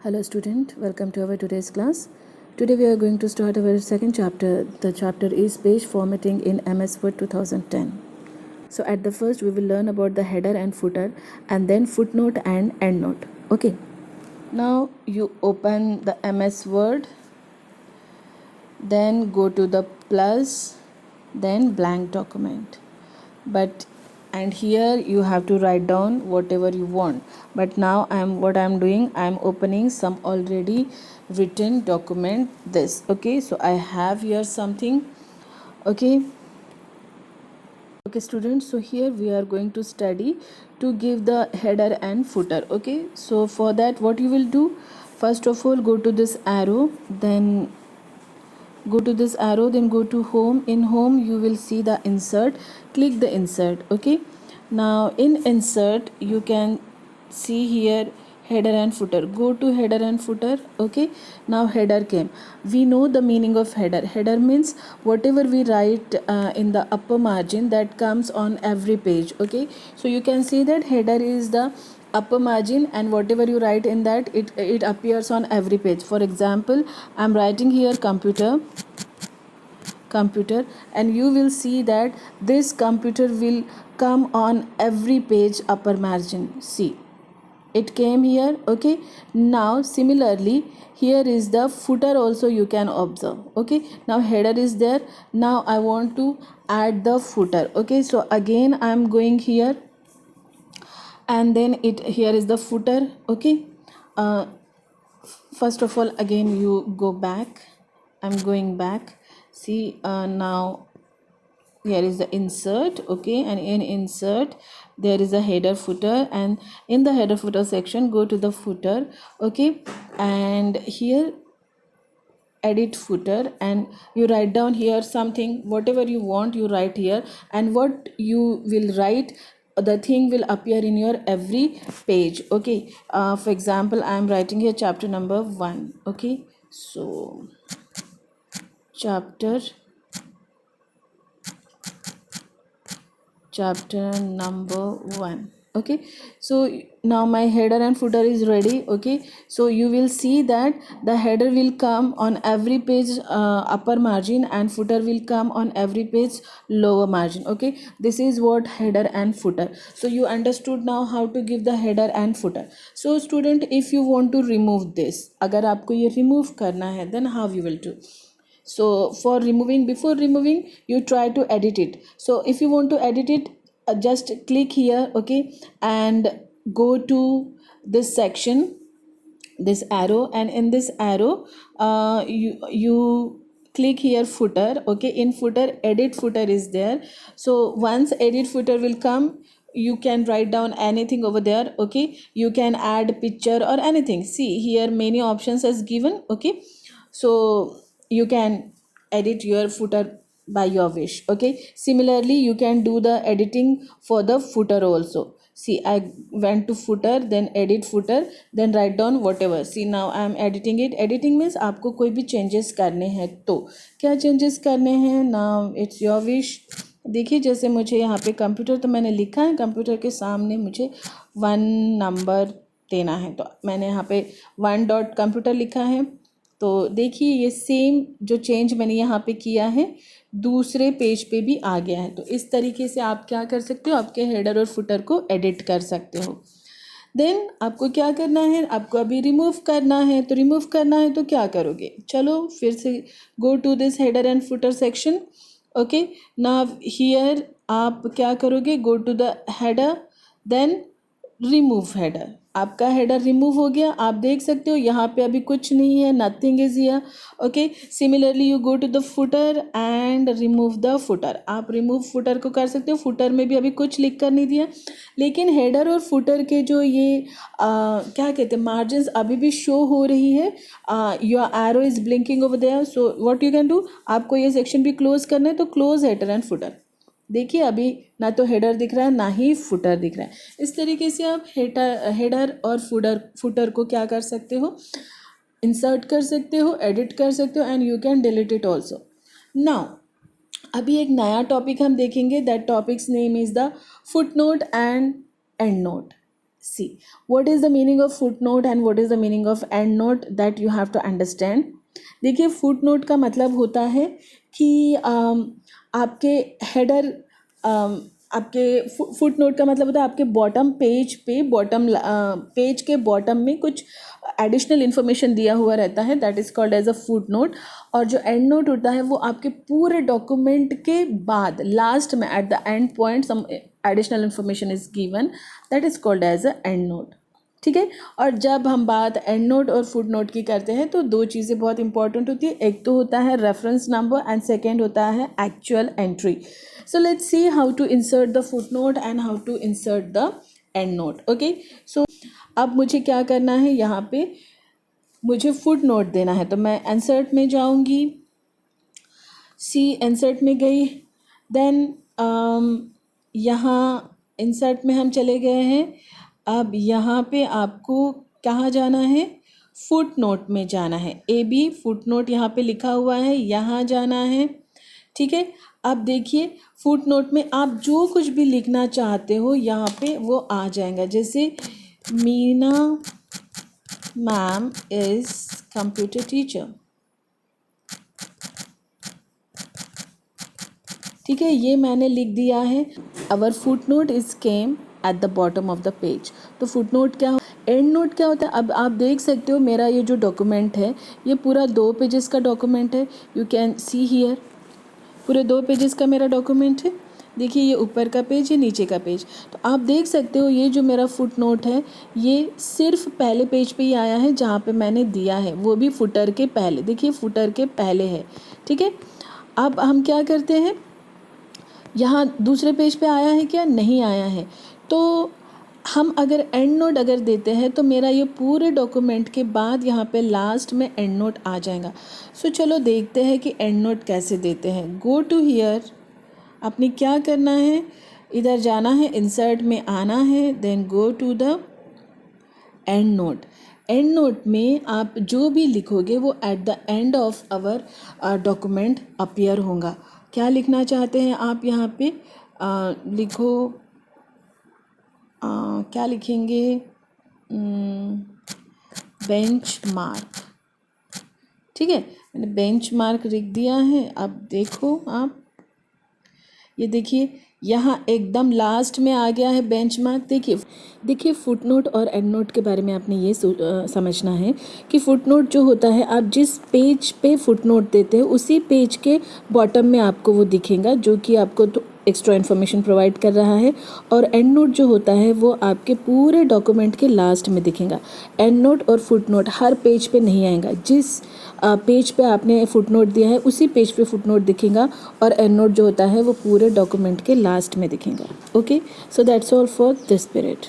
Hello student, welcome to our today's class. Today we are going to start our second chapter. The chapter is page formatting in MS Word 2010. So at the first we will learn about the header and footer and then footnote and endnote. Okay. Now you open the MS Word, then go to the plus, then blank document. And here you have to write down whatever you want, but now I'm doing, I'm opening some already written document, this. Okay, so I have here something. Okay, students, so here we are going to study to give the header and footer. Okay, so for that what you will do, first of all go to this arrow, then go to this arrow, then go to home. In home you will see the insert, click the insert. Okay, now in insert you can see here header and footer. Go to header and footer. Okay, now header came. We know the meaning of header. Header means whatever we write in the upper margin that comes on every page. Okay, so you can see that header is the upper margin, and whatever you write in that, it appears on every page. For example, I'm writing here computer, and you will see that this computer will come on every page upper margin. See, it came here. Okay, now similarly here is the footer also, you can observe. Okay, now header is there, now I want to add the footer. Okay, so again I'm going here, and then here is the footer. Okay, uh, first of all again you go back. I'm going back. See, now here is the insert. Okay, and in insert there is a header footer, and in the header footer section go to the footer. Okay, and here edit footer, and you write down here something, whatever you want you write here, and what you will write, the thing will appear in your every page. Okay, for example I am writing here chapter number 1. Okay, so chapter number 1. Okay, so now my header and footer is ready. Okay, so you will see that the header will come on every page upper margin, and footer will come on every page lower margin. Okay, this is what header and footer. So you understood now how to give the header and footer. So student, if you want to remove this, अगर आपको ये remove करना है, then how you will do? So for removing, before removing you try to edit it. So if you want to edit it, just click here. Okay, and go to this section, this arrow, and in this arrow you click here footer. Okay, in footer edit footer is there. So once edit footer will come, you can write down anything over there. Okay, you can add picture or anything. See here many options is given. Okay, so you can edit your footer by your wish. Okay, similarly you can do the editing for the footer also. See, I went to footer, then edit footer, then write down whatever. See, now I am editing it. Editing means आपको कोई भी changes करने हैं तो क्या changes करने हैं, now it's your wish. देखिए जैसे मुझे यहाँ पे कंप्यूटर तो मैंने लिखा है, कंप्यूटर के सामने मुझे 1 नंबर देना है, तो मैंने यहाँ पे 1 डॉट कंप्यूटर लिखा है. तो देखिए ये सेम जो चेंज मैंने यहाँ पे किया है दूसरे पेज पे भी आ गया है. तो इस तरीके से आप क्या कर सकते हो, आपके हेडर और फुटर को एडिट कर सकते हो. देन आपको क्या करना है, आपको अभी रिमूव करना है. तो रिमूव करना है तो क्या करोगे, चलो फिर से go to this header and footer section. Okay, now here आप क्या करोगे, go to the header, then remove header. आपका हेडर रिमूव हो गया, आप देख सकते हो यहाँ पे अभी कुछ नहीं है, nothing is here. Okay, similarly you go to the footer and remove the footer. आप रिमूव फुटर को कर सकते हो. फुटर में भी अभी कुछ लिख कर नहीं दिया, लेकिन हेडर और फुटर के जो ये क्या कहते हैं मार्जिन अभी भी शो हो रही है. Your arrow is blinking over there. So what you can do, आपको ये सेक्शन भी क्लोज करना है तो क्लोज हेडर एंड फुटर. देखिए अभी ना तो हेडर दिख रहा है ना ही फुटर दिख रहा है. इस तरीके से आप हेडर और फुटर को क्या कर सकते हो, इंसर्ट कर सकते हो, एडिट कर सकते हो, and you can delete it also. Now अभी एक नया टॉपिक हम देखेंगे. That topics name is the footnote and and note. See, what is the meaning of footnote and what is the meaning of endnote, that you have to understand. देखिए, footnote का मतलब होता है कि आपके header, आपके footnote का मतलब होता है आपके बॉटम पेज पे, बॉटम पेज के बॉटम में कुछ एडिशनल इन्फॉर्मेशन दिया हुआ रहता है, that is called as a footnote. और जो एंड नोट होता है वो आपके पूरे डॉक्यूमेंट के बाद लास्ट में at the end point some additional information is given, that is called as a end note. ठीक है. और जब हम बात एंड नोट और फुट नोट की करते हैं तो दो चीज़ें बहुत इंपॉर्टेंट होती है. एक तो होता है रेफरेंस नंबर एंड सेकेंड होता है actual entry. So let's see how to insert the footnote and how to insert the and note. Okay, so अब मुझे क्या करना है, यहाँ पे मुझे फुट नोट देना है. तो मैं इंसर्ट में जाऊँगी. सी, इंसर्ट में गई. देन यहाँ इंसर्ट में हम चले गए हैं. अब यहाँ पे आपको कहाँ जाना है, फुट नोट में जाना है. AB फुट नोट यहाँ पे लिखा हुआ है, यहाँ जाना है. ठीक है. अब देखिए, फुट नोट में आप जो कुछ भी लिखना चाहते हो यहाँ पे वो आ जाएगा. जैसे Meena ma'am is computer teacher. ठीक है, ये मैंने लिख दिया है. Our foot note is came at the bottom of the page. तो फुट नोट क्या हो, एंड नोट क्या होता है. अब आप देख सकते हो मेरा ये जो डॉक्यूमेंट है ये पूरा 2 पेजेस का डॉक्यूमेंट है. यू कैन सी हियर, पूरे 2 पेजेस का मेरा डॉक्यूमेंट है. देखिए, ये ऊपर का पेज, ये नीचे का पेज. तो आप देख सकते हो ये जो मेरा फुट नोट है ये सिर्फ पहले पेज पे ही आया है जहाँ पे मैंने दिया है, वो भी फुटर के पहले. देखिए, फुटर के पहले है. ठीक है. अब हम क्या करते हैं, यहाँ दूसरे पेज पे आया है क्या, नहीं आया है. तो हम अगर एंड नोट अगर देते हैं तो मेरा ये पूरे डॉक्यूमेंट के बाद यहाँ पे लास्ट में एंड नोट आ जाएगा. सो चलो देखते हैं कि एंड नोट कैसे देते हैं. गो टू हियर, आपने क्या करना है, इधर जाना है, इंसर्ट में आना है, then go to the and note. End note में आप जो भी लिखोगे वो at the end of our document appear होगा. क्या लिखना चाहते हैं आप यहाँ पे, लिखो, क्या लिखेंगे, बेंच मार्क. ठीक है, मैंने बेंच मार्क लिख दिया है. अब देखो आप, ये देखिए यहाँ एकदम लास्ट में आ गया है बेंच मार्क. देखिए फुट नोट और एंड नोट के बारे में आपने ये समझना है कि फुट नोट जो होता है, आप जिस पेज पे फुट नोट देते हो उसी पेज के बॉटम में आपको वो दिखेगा, जो कि आपको तो एक्स्ट्रा इन्फॉर्मेशन प्रोवाइड कर रहा है. और एंड नोट जो होता है वो आपके पूरे डॉक्यूमेंट के लास्ट में दिखेगा. एंड नोट और फुट नोट हर पेज पे नहीं आएगा. जिस पेज पे आपने फुट नोट दिया है उसी पेज पे फुट नोट दिखेगा, और एंड नोट जो होता है वो पूरे डॉक्यूमेंट के लास्ट में दिखेगा. Okay, so that's all for this period.